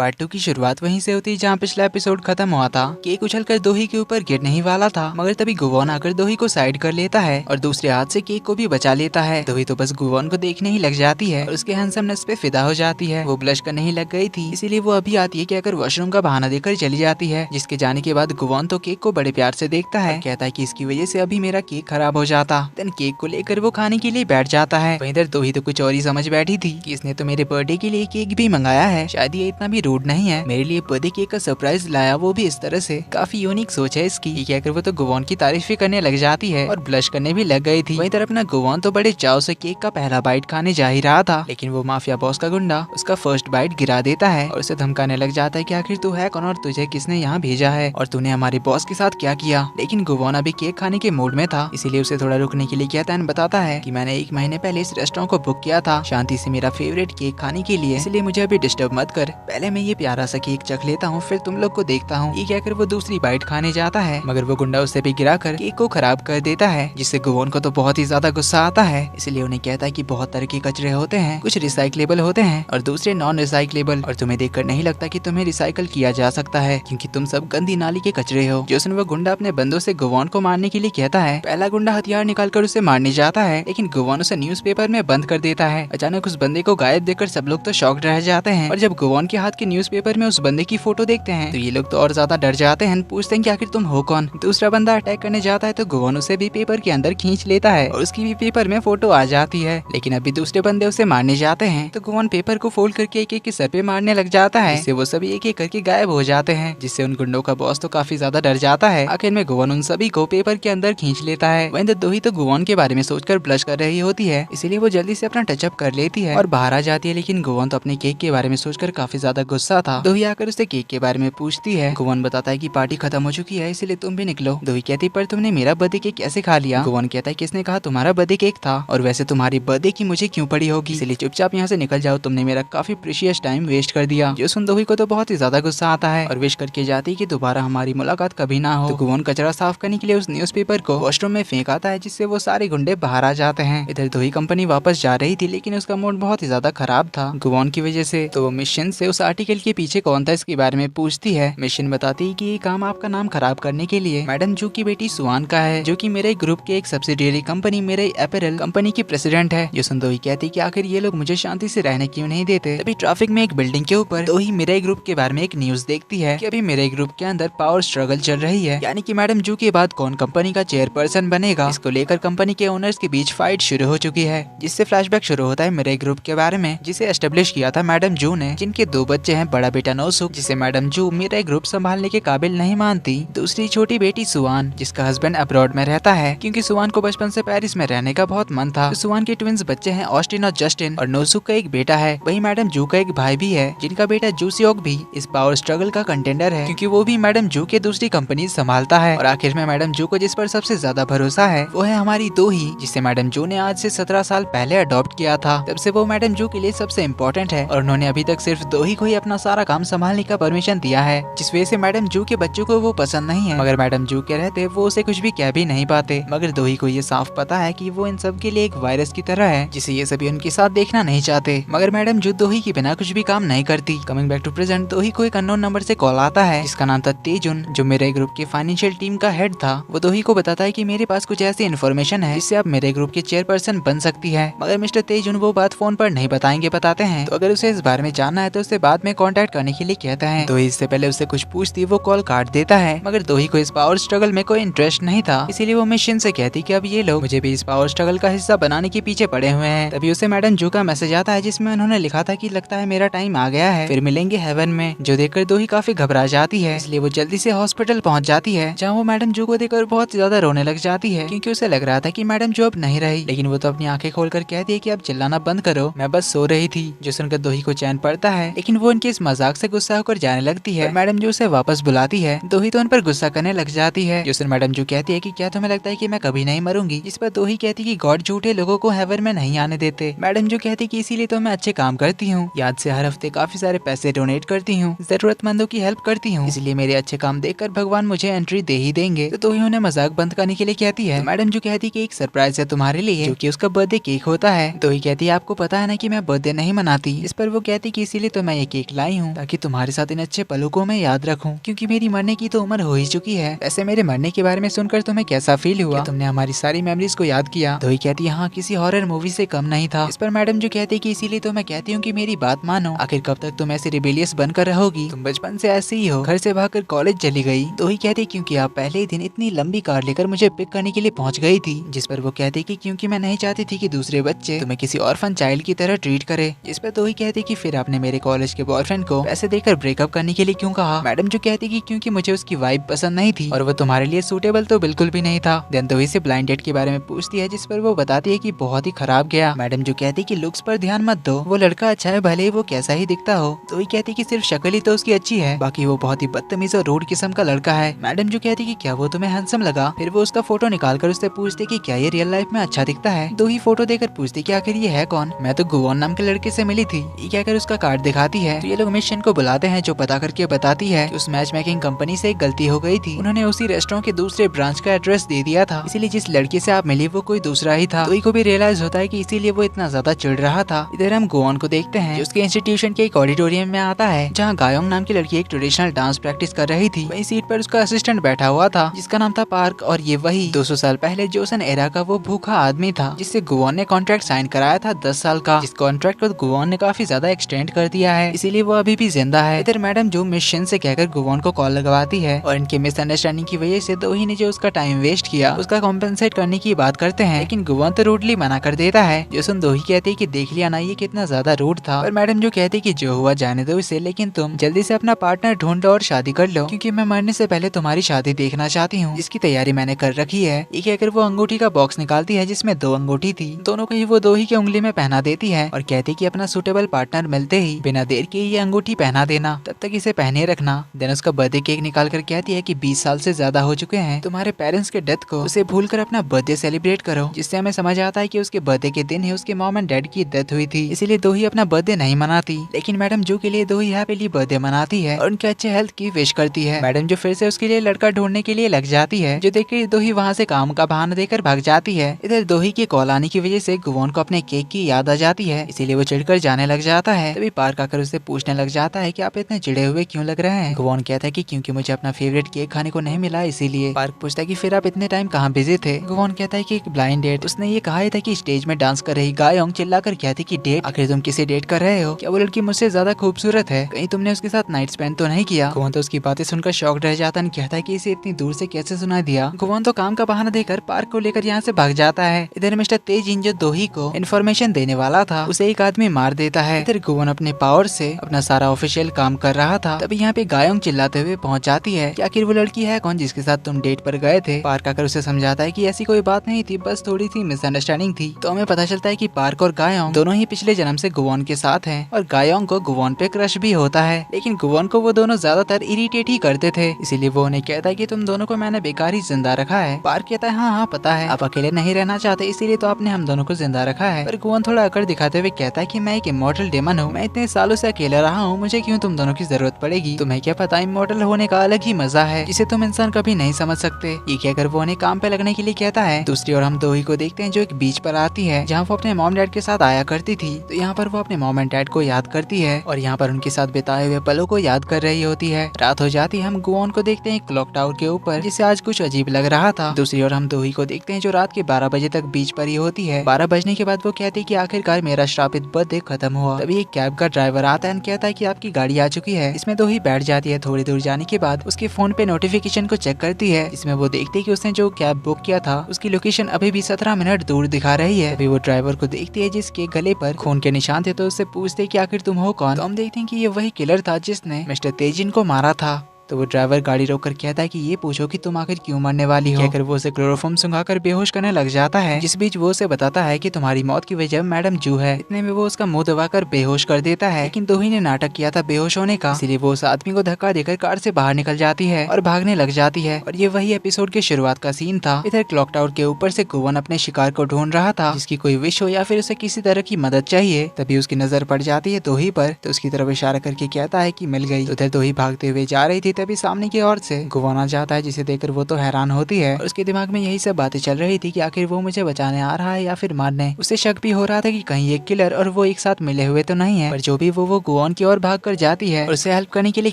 Part 2 की शुरुआत वहीं से होती है जहाँ पिछला एपिसोड खत्म हुआ था। केक उछलकर दोही के ऊपर गिरने ही वाला था, मगर तभी गुवॉन आकर दोही को साइड कर लेता है और दूसरे हाथ से केक को भी बचा लेता है। दोही तो बस गुवॉन को देखने ही लग जाती है और उसके हैंडसमनेस पे फिदा हो जाती है। वो ब्लश करने ही लग गई थी, इसीलिए वो अभी आती है कि अगर वॉशरूम का बहाना देकर चली जाती है। जिसके जाने के बाद गुवॉन तो केक को बड़े प्यार से देखता है, कहता है कि इसकी वजह से अभी मेरा केक खराब हो जाता। देन केक को लेकर वो खाने के लिए बैठ जाता है। वहीं इधर दोही तो कुछ और ही समझ बैठी थी कि इसने तो मेरे बर्थडे के लिए केक भी मंगाया है, शायद ये इतना भी रूड नहीं है, मेरे लिए बर्थडे केक का सरप्राइज लाया, वो भी इस तरह से। काफी यूनिक सोच है इसकी। कहकर वो तो गुवॉन की तारीफ भी करने लग जाती है और ब्लश करने भी लग गई थी। वहीं तरफ अपना गुवॉन तो बड़े चाव से केक का पहला बाइट खाने जा ही रहा था, लेकिन वो माफिया बॉस का गुंडा उसका फर्स्ट बाइट गिरा देता है और उसे धमकाने लग जाता है कि आखिर तू है कौन और तुझे किसने यहाँ भेजा है और तूने हमारे बॉस के साथ क्या किया। लेकिन गुवॉन अभी केक खाने के मूड में था, इसीलिए उसे थोड़ा रुकने के लिए कहता है, बताता है कि मैंने 1 महीने पहले इस रेस्टोरेंट को बुक किया था शांति से मेरा फेवरेट केक खाने के लिए, इसलिए मुझे अभी डिस्टर्ब मत कर, पहले मैं ये प्यारा सा केक चख लेता हूँ फिर तुम लोग को देखता हूँ। ये कहकर वो दूसरी बाइट खाने जाता है, मगर वो गुंडा उससे भी गिराकर केक को खराब कर देता है, जिससे गुवॉन को तो बहुत ही ज्यादा गुस्सा आता है। इसलिए उन्हें कहता है कि बहुत तरह के कचरे होते हैं, कुछ रिसाइक्लेबल होते हैं और दूसरे नॉन रिसाइक्लेबल, और तुम्हें देखकर नहीं लगता कि तुम्हें रिसाइकल किया जा सकता है क्योंकि तुम सब गंदी नाली के कचरे हो। जो वो गुंडा अपने बंदों से गुवॉन को मारने के लिए कहता है। पहला गुंडा हथियार निकालकर उसे मारने जाता है, लेकिन गुवॉन उसे न्यूज़पेपर में बंद कर देता है। अचानक उस बंदे को गायब देखकर सब लोग तो शॉक्ड रह जाते हैं और जब गुवॉन के हाथ के न्यूज़पेपर में उस बंदे की फोटो देखते हैं तो ये लोग तो और ज्यादा डर जाते हैं, पूछते हैं कि आखिर तुम हो कौन। दूसरा बंदा अटैक करने जाता है तो गुवॉन उसे भी पेपर के अंदर खींच लेता है और उसकी भी पेपर में फोटो आ जाती है। लेकिन अभी दूसरे बंदे उसे मारने जाते हैं तो गुवॉन पेपर को फोल्ड करके एक एक के सर पे मारने लग जाता है, जिससे वो सभी एक एक करके गायब हो जाते हैं, जिससे उन गुंडों का बॉस तो काफी ज्यादा डर जाता है। आखिर में गुवॉन उन सभी को पेपर के अंदर खींच लेता है। वहीं दोही तो गुवॉन के बारे में सोचकर ब्लश कर रही होती है, इसीलिए वो जल्दी से अपना टचअप कर लेती है और बाहर आ जाती है। लेकिन गुवॉन तो अपने केक के बारे में सोचकर काफी ज्यादा गुस्सा था। दोही आकर उससे केक के बारे में पूछती है। गुवॉन बताता है कि पार्टी खत्म हो चुकी है, इसलिए तुम भी निकलो। दोही कहती पर तुमने मेरा बर्थडे केक कैसे खा लिया। गुवॉन कहता है किसने कहा तुम्हारा बर्थडे केक था, और वैसे तुम्हारी बर्थडे की मुझे क्यों पड़ी होगी, इसलिए चुपचाप यहाँ से निकल जाओ, तुमने मेरा काफी प्रीशियस टाइम वेस्ट कर दिया। जो सुन दोही को तो बहुत ही ज्यादा गुस्सा आता है और विश करके जाती कि दोबारा हमारी मुलाकात कभी ना हो। तो गुवॉन कचरा साफ करने के लिए उस न्यूज़पेपर को वॉशरूम में फेंक आता है, जिससे वो सारे गुंडे बाहर आ जाते हैं। इधर दोही कंपनी वापस जा रही थी, लेकिन उसका मूड बहुत ही ज्यादा खराब था गुवॉन की वजह से। तो वो मिशन से उस आर्टिकल के पीछे कौन था इसके बारे में पूछती है। मिशन बताती है कि ये काम आपका नाम खराब करने के लिए मैडम जू की बेटी सुआन का है, जो कि मेरे ग्रुप के एक सब्सिडियरी कंपनी मेरे अपैरल कंपनी की प्रेसिडेंट है। जो दोही कहती कि आखिर ये लोग मुझे शांति से रहने क्यों नहीं देते। तभी ट्रैफिक में एक बिल्डिंग के ऊपर दोही मेरे ग्रुप के बारे में एक न्यूज देखती है कि अभी मेरे ग्रुप के अंदर पावर स्ट्रगल चल रही है, यानी कि मैडम जू के बाद कौन कंपनी का चेयरपर्सन बनेगा। इसको लेकर कंपनी के ओनर्स के बीच फाइट शुरू हो चुकी है, जिससे फ्लैशबैक शुरू होता है मेरे ग्रुप के बारे में, जिसे एस्टेब्लिश किया था मैडम जू ने, जिनके 2 बच्चे हैं। बड़ा बेटा नोसुक, जिसे मैडम जू मेरे ग्रुप संभालने के काबिल नहीं मानती। दूसरी छोटी बेटी सुआन, जिसका हस्बैंड अब्रॉड में रहता है, क्योंकि सुआन को बचपन से पेरिस में रहने का बहुत मन था। तो सुआन के ट्विंस बच्चे हैं ऑस्टिन और जस्टिन, और नोसुक का एक बेटा है। वही मैडम जू का एक भाई भी है, जिनका बेटा जूसियोक भी इस पावर स्ट्रगल का कंटेंडर है, क्योंकि वो भी मैडम जू के दूसरी कंपनी संभालता है। और आखिर में मैडम जू को जिस पर सबसे ज्यादा भरोसा है वो है हमारी दोही, जिसे मैडम जू ने आज से 17 साल पहले अडॉप्ट किया था। तब से वो मैडम जू के लिए सबसे इम्पोर्टेंट है और उन्होंने अभी तक सिर्फ दोही को ही अपना सारा काम संभालने का परमिशन दिया है, जिस वजह से मैडम जू के बच्चों को वो पसंद नहीं है। मगर मैडम जू के रहते वो उसे कुछ भी कह भी नहीं पाते। मगर दोही को ये साफ पता है कि वो इन सब के लिए एक वायरस की तरह है, जिसे ये सभी उनके साथ देखना नहीं चाहते। मगर मैडम जू दोही के बिना कुछ भी काम नहीं करती। कमिंग बैक टू प्रेजेंट, दोही को एक अननोन नंबर से कॉल आता है, जिसका नाम था तेजुन, जो मेरे ग्रुप के फाइनेंशियल टीम का हेड था। वो दोही को बताता है कि मेरे पास कुछ ऐसी इन्फॉर्मेशन है जिससे आप मेरे ग्रुप के चेयरपर्सन बन सकती है। मगर मिस्टर तेजुन वो बात फोन पर नहीं बताते हैं, तो अगर उसे इस बारे में जानना है तो उसे बाद में कांटेक्ट करने के लिए कहता है। दोही इससे पहले उससे कुछ पूछती वो कॉल काट देता है। मगर दोही को इस पावर स्ट्रगल में कोई इंटरेस्ट नहीं था, इसीलिए वो मिशन से कहती कि अब ये लोग मुझे भी इस पावर स्ट्रगल का हिस्सा बनाने के पीछे पड़े हुए हैं। तभी उसे मैडम जू का मैसेज आता है, जिसमें उन्होंने लिखा था कि लगता है मेरा टाइम आ गया है, फिर मिलेंगे हेवन में। जो देखकर दोही काफी घबरा जाती है, इसलिए वो जल्दी से हॉस्पिटल पहुंच जाती है, जहाँ वो मैडम जू को देखकर बहुत ज्यादा रोने लग जाती है, क्योंकि उसे लग रहा था कि मैडम जू अब नहीं रही। लेकिन वो तो अपनी आंखें खोलकर कहती है कि अब चिल्लाना बंद करो, मैं बस सो रही थी। जो सुनकर दोही को चैन पड़ता है, लेकिन वो उनके इस मजाक से गुस्सा होकर जाने लगती है। मैडम जू उसे वापस बुलाती है, दोही तो उन पर गुस्सा करने लग जाती है। जो सुन मैडम जू कहती है कि क्या तुम्हें लगता है कि मैं कभी नहीं मरूंगी, जिस पर दोही कहती कि गॉड झूठे लोगों को हेवन में नहीं आने देते। मैडम जू कहती कि इसीलिए तो मैं अच्छे काम करती हूँ, याद से हर हफ्ते काफी सारे पैसे डोनेट करती हूँ, जरूरतमंदों की हेल्प करती हूँ, इसलिए मेरे अच्छे काम देखकर भगवान मुझे एंट्री दे ही देंगे। तो दोही उन्हें मजाक बंद करने के लिए कहती है। तो मैडम जू कहती कि एक सरप्राइज है तुम्हारे लिए, जो कि उसका बर्थडे केक होता है। दोही कहती है आपको पता है ना कि मैं बर्थडे नहीं मनाती। इस पर वो कहती कि इसीलिए तो मैं ये केक गिफ्ट लाई हूँ ताकि तुम्हारे साथ इन अच्छे पलों को मैं याद रखूं, क्योंकि मेरी मरने की तो उम्र हो ही चुकी है। वैसे मेरे मरने के बारे में सुनकर तुम्हें कैसा फील हुआ? तुमने हमारी सारी मेमोरीज को याद किया? दोही कहती है हाँ, किसी हॉरर मूवी से कम नहीं था। इस पर मैडम जो कहती है कि इसीलिए तो मैं कहती हूँ कि मेरी बात मानो, आखिर कब तक तुम ऐसे रिबेलियस बनकर रहोगी? तुम बचपन से ऐसे ही हो। घर से भागकर कॉलेज चली गई। दोही कहती क्योंकि आप पहले ही दिन इतनी लंबी कार लेकर मुझे पिक करने के लिए पहुंच गई थी। जिस पर वो कहती कि क्योंकि मैं नहीं चाहती थी कि दूसरे बच्चे तुम्हें किसी ऑर्फन चाइल्ड की तरह ट्रीट करे। जिस पर दोही कहती कि फिर आपने मेरे कॉलेज के बॉयफ्रेंड को पैसे देकर ब्रेकअप करने के लिए क्यों कहा? मैडम जो कहती कि क्योंकि मुझे उसकी वाइब पसंद नहीं थी और वो तुम्हारे लिए सूटेबल तो बिल्कुल भी नहीं था। देन दोही से ब्लाइंड डेट के बारे में पूछती है, जिस पर वो बताती है कि बहुत ही खराब गया। मैडम जो कहती कि लुक्स पर ध्यान मत दो, वो लड़का अच्छा है भले ही वो कैसा ही दिखता हो। दोही कहती कि सिर्फ शक्ल ही तो उसकी अच्छी है, बाकी वो बहुत ही बदतमीज और रूड किस्म का लड़का है। मैडम जो कहती कि क्या वो तुम्हें हैंडसम लगा? फिर वो उसका फोटो निकालकर उससे पूछती कि क्या ये रियल लाइफ में अच्छा दिखता है? दोही फोटो देकर पूछती कि आखिर ये है कौन? मैं तो गुवोन नाम के लड़के से मिली थी। ये कहकर उसका कार्ड दिखाती है तो ये लोग मिशन को बुलाते हैं, जो पता करके बताती है कि उस मैच मेकिंग कंपनी से एक गलती हो गई थी। उन्होंने उसी रेस्टोरेंट के दूसरे ब्रांच का एड्रेस दे दिया था, इसीलिए जिस लड़के से आप मिली वो कोई दूसरा ही था। दोही को भी रियलाइज होता है कि इसीलिए वो इतना ज्यादा चिढ़ रहा था। इधर हम गुवोन को देखते हैं जो उसके इंस्टीट्यूशन के एक ऑडिटोरियम में आता है, जहाँ गायोंग नाम की लड़की एक ट्रेडिशनल डांस प्रैक्टिस कर रही थी। वही सीट पर उसका असिस्टेंट बैठा हुआ था जिसका नाम था पार्क, और ये वही 200 साल पहले जोसन एरा का वो भूखा आदमी था जिससे गुवोन ने कॉन्ट्रैक्ट साइन कराया था 10 साल का, जिस कॉन्ट्रैक्ट को गुवोन ने काफी ज्यादा एक्सटेंड कर दिया है, इसीलिए वो अभी भी जिंदा है। इधर मैडम जो मिशन से कहकर गुवोन को कॉल लगवाती है और इनके मिसअंडरस्टैंडिंग की वजह से दोही ने जो उसका टाइम वेस्ट किया उसका कॉम्पेंसेट करने की बात करते हैं, लेकिन गुवोन तो रूडली मना कर देता है। जोसन दोही कहती है कि देख लिया ना ये कितना ज्यादा रूड था, और मैडम जो कहती कि जो हुआ जाने दो इसे, लेकिन तुम जल्दी से अपना पार्टनर ढूंढ लो और शादी कर लो, क्योंकि मैं मरने से पहले तुम्हारी शादी देखना चाहती हूँ, जिसकी तैयारी मैंने कर रखी है। ये कहकर वो अंगूठी का बॉक्स निकालती है जिसमें 2 अंगूठी थी, दोनों को ही वो दोही की उंगली में पहना देती है और कहती कि अपना सूटेबल पार्टनर मिलते ही बिना देर के ये अंगूठी पहना देना, तब तक इसे पहने रखना। देन उसका बर्थडे केक निकाल कर कहती है कि 20 साल से ज्यादा हो चुके हैं तुम्हारे पेरेंट्स के डेथ को, उसे भूलकर अपना बर्थडे सेलिब्रेट करो। जिससे हमें समझ आता है कि उसके बर्थडे के दिन ही उसके मॉम एंड डैड की डेथ हुई थी, इसीलिए दोही अपना बर्थडे नहीं मनाती। लेकिन मैडम जो के लिए दोही हैप्पीली बर्थडे मनाती है और उनके अच्छे हेल्थ की विश करती है। मैडम जो फिर से उसके लिए लड़का ढूंढने के लिए लग जाती है, जो देखकर दोही वहाँ से काम का बहाना देकर भाग जाती है। इधर दोही के कॉल आने की वजह से गुवोन को अपने केक की याद आ जाती है, इसीलिए वो चिढ़कर जाने लग जाता है। तभी पार्क आकर उससे पूछने लग जाता है कि आप इतने चिढ़े हुए क्यों लग रहे हैं? गुवोन कहता है कि क्योंकि मुझे अपना फेवरेट केक खाने को नहीं मिला इसीलिए। पार्क पूछता है कि फिर आप इतने टाइम कहाँ बिजी थे? गुवोन कहता है कि एक ब्लाइंड डेट। उसने ये कहा था कि स्टेज में डांस कर रही गायोंग चिल्लाकर कहती कि डेट? आखिर तुम किसे डेट कर रहे हो? क्या वो लड़की मुझसे ज्यादा खूबसूरत है? कहीं तुमने उसके साथ नाइट स्पेंड तो नहीं किया? गुवोन तो उसकी बातें सुनकर शॉक्ड रह जाता है, कहता है कि इसे इतनी दूर से कैसे सुना दिया। गुवोन तो काम का बहाना देकर पार्क को लेकर यहाँ से भाग जाता है। इधर मिस्टर तेजिन जो दोही को इन्फॉर्मेशन देने वाला था उसे एक आदमी मार देता है। इधर गुवोन अपने पावर से अपना सारा ऑफिशियल काम कर रहा था, तभी यहाँ पे गायोंग चिल्लाते हुए पहुंच जाती है कि आखिर वो लड़की है कौन जिसके साथ तुम डेट पर गए थे? पार्क आकर उसे समझाता है कि ऐसी कोई बात नहीं थी, बस थोड़ी सी मिसअंडरस्टैंडिंग थी। तो हमें पता चलता है कि पार्क और गायोंग दोनों ही पिछले जन्म से गुवोन के साथ हैं और गायोंग को गुवोन पे क्रश भी होता है, लेकिन गुवोन को वो दोनों ज्यादातर इरिटेट ही करते थे, इसीलिए वो उन्हें कहता है कि तुम दोनों को मैंने बेकार ही जिंदा रखा है। पार्क कहता है हाँ हाँ पता है, आप अकेले नहीं रहना चाहते इसीलिए तो आपने हम दोनों को जिंदा रखा है। पर गुवोन थोड़ा अकड़ दिखाते हुए कहता है कि मैं एक इमॉर्टल डेमन हूँ, मैं इतने सालों से अकेला रहा हूँ, मुझे क्यों तुम दोनों की जरूरत पड़ेगी? तुम्हें क्या पता इमॉर्टल होने का अलग ही मजा है जिसे तुम इंसान कभी नहीं समझ सकते। ये कहकर वो उन्हें काम पे लगने के लिए कहता है। दूसरी ओर हम दोही को देखते हैं जो एक बीच पर आती है जहाँ वो अपने मॉम डैड के साथ आया करती थी। तो यहाँ पर वो अपने मॉम एंड डैड को याद करती है और यहाँ पर उनके साथ बिताए हुए पलों को याद कर रही होती है। रात हो जाती है, हम गुवोन को देखते हैं क्लॉक टावर के ऊपर जिसे आज कुछ अजीब लग रहा था। दूसरी ओर हम दोही को देखते हैं जो रात के 12 बजे तक बीच पर ही होती है। 12 बजने के बाद वो कहती है कि आखिरकार मेरा श्रापित बर्थडे खत्म हुआ। तभी एक कैब का ड्राइवर आता है और कहता है कि आपकी गाड़ी आ चुकी है। इसमें दोही बैठ जाती है। थोड़ी दूर जाने के बाद उसके फोन पे नोटिफिकेशन को चेक करती है, इसमें वो देखती है कि उसने जो कैब बुक किया था उसकी लोकेशन अभी भी 17 मिनट दूर दिखा रही है। अभी वो ड्राइवर को देखती है जिसके गले पर खून के निशान थे, तो उससे पूछते कि आखिर तुम हो कौन? तो हम देखते हैं कि ये वही किलर था जिसने मिस्टर तेजिन को मारा था। तो वो ड्राइवर गाड़ी रोककर कहता है कि ये पूछो कि तुम आखिर क्यों मरने वाली हो? कहकर वो उसे क्लोरोफॉर्म सुंघाकर बेहोश करने लग जाता है। जिस बीच वो उसे बताता है कि तुम्हारी मौत की वजह मैडम जू है। इतने में वो उसका मुंह दबाकर बेहोश कर देता है, लेकिन दोही ने नाटक किया था बेहोश होने का, इसलिए वो उस आदमी को धक्का देकर कार से बाहर निकल जाती है और भागने लग जाती है। और ये वही एपिसोड के शुरुआत का सीन था। इधर क्लॉक टावर के ऊपर से गुवोन अपने शिकार को ढूंढ रहा था जिसकी कोई विश हो या फिर उसे किसी तरह की मदद चाहिए। तभी उसकी नजर पड़ जाती है दोही पर, तो उसकी तरफ इशारा करके कहता है कि मिल गई। उधर दोही भागते हुए जा रही थी, तभी सामने की ओर से गुवान आ जाता है, जिसे देखकर वो तो हैरान होती है और उसके दिमाग में यही सब बातें चल रही थी कि आखिर वो मुझे बचाने आ रहा है या फिर मारने। उसे शक भी हो रहा था कि कहीं एक किलर और वो एक साथ मिले हुए तो नहीं है। पर जो भी वो गुवान की ओर भाग कर जाती है और उसे हेल्प करने के लिए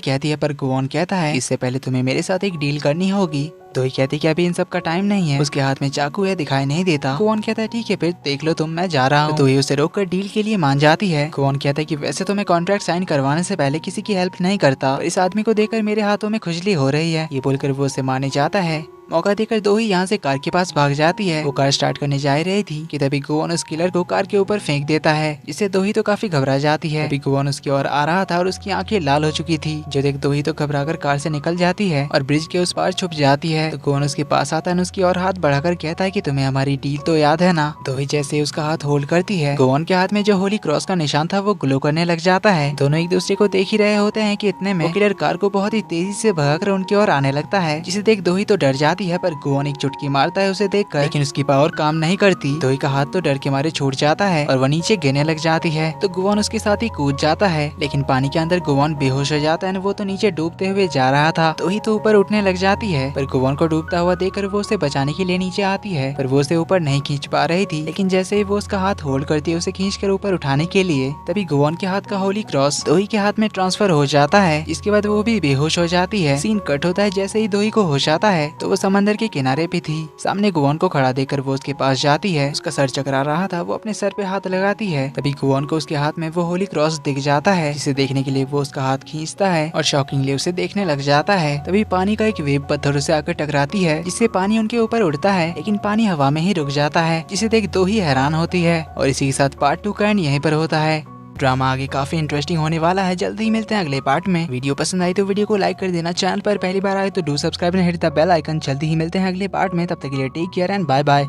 कहती है, पर गुवान कहता है इससे पहले तुम्हें मेरे साथ एक डील करनी होगी। दोही कहती कि अभी इन सब का टाइम नहीं है। उसके हाथ में चाकू है, दिखाई नहीं देता। गुवान कहता है ठीक है फिर देख लो तुम, मैं जा रहा हूँ। दोही उसे रोककर डील के लिए मान जाती है। गुवान कहता है कि वैसे तो मैं कॉन्ट्रैक्ट साइन करवाने से पहले किसी की हेल्प नहीं करता, पर इस आदमी को देखकर मेरे हाथों में खुजली हो रही है। ये बोलकर वो उसे मारने जाता है। मौका देकर दोही यहाँ से कार के पास भाग जाती है। वो कार स्टार्ट करने जा रही थी कि तभी गुवान उस किलर को कार के ऊपर फेंक देता है, जिससे दोही तो काफी घबरा जाती है। तभी गुवान उसकी ओर आ रहा था और उसकी आंखें लाल हो चुकी थी। जो देख दोही तो घबराकर कार से निकल जाती है और ब्रिज के उस पार छुप जाती है। तो गुवान उसके पास आता है, उसकी ओर हाथ बढ़ाकर कहता है कि तुम्हें हमारी डील तो याद है ना। दोही जैसे ही उसका हाथ होल्ड करती है, गुवान के हाथ में जो होली क्रॉस का निशान था वो ग्लो करने लग जाता है। दोनों एक दूसरे को देख ही रहे होते हैं कि इतने में वो किलर कार को बहुत ही तेजी से भगाकर उनकी ओर आने लगता है, जिसे देख दोही तो डर जाती है। पर गुवान चुटकी मारता है उसे देखकर, लेकिन उसकी पावर काम नहीं करती। दोही का हाथ तो डर के मारे छूट जाता है और वह नीचे गिरने लग जाती है। तो गुवान उसके साथ ही कूद जाता है, लेकिन पानी के अंदर गुवान बेहोश हो जाता है। वो तो नीचे डूबते हुए जा रहा था। दोही तो ऊपर उठने लग जाती है, पर गुवान को डूबता हुआ देखकर वो उसे बचाने के लिए नीचे आती है, पर वो उसे ऊपर नहीं खींच पा रही थी। लेकिन जैसे ही वो उसका हाथ होल्ड करती है उसे खींचकर ऊपर उठाने के लिए, तभी गुवान के हाथ का होली क्रॉस दोही के हाथ में ट्रांसफर हो जाता है। इसके बाद वो भी बेहोश हो जाती है। सीन कट होता है। जैसे ही दोही को होश आता है तो वो समंदर के किनारे पे थी। सामने गुवान को खड़ा देखकर वो उसके पास जाती है। उसका सर चकरा रहा था। वो अपने सर पे हाथ लगाती है। तभी गुवान को उसके हाथ में वो होली क्रॉस दिख जाता है, जिसे देखने के लिए वो उसका हाथ खींचता है और शॉकिंगली उसे देखने लग जाता है। तभी पानी का एक वेव पत्थरों से आकर टकराती है, जिससे पानी उनके ऊपर उड़ता है, लेकिन पानी हवा में ही रुक जाता है, जिसे देख दोही हैरान होती है। और इसी के साथ पार्ट 2 का एंड यहीं पर होता है। ड्रामा आगे काफी इंटरेस्टिंग होने वाला है। जल्दी ही मिलते हैं अगले पार्ट में। वीडियो पसंद आई तो वीडियो को लाइक कर देना। चैनल पर पहली बार आए तो do subscribe and hit the bell icon. जल्दी ही मिलते हैं अगले पार्ट में। तब तक के लिए take care and bye bye.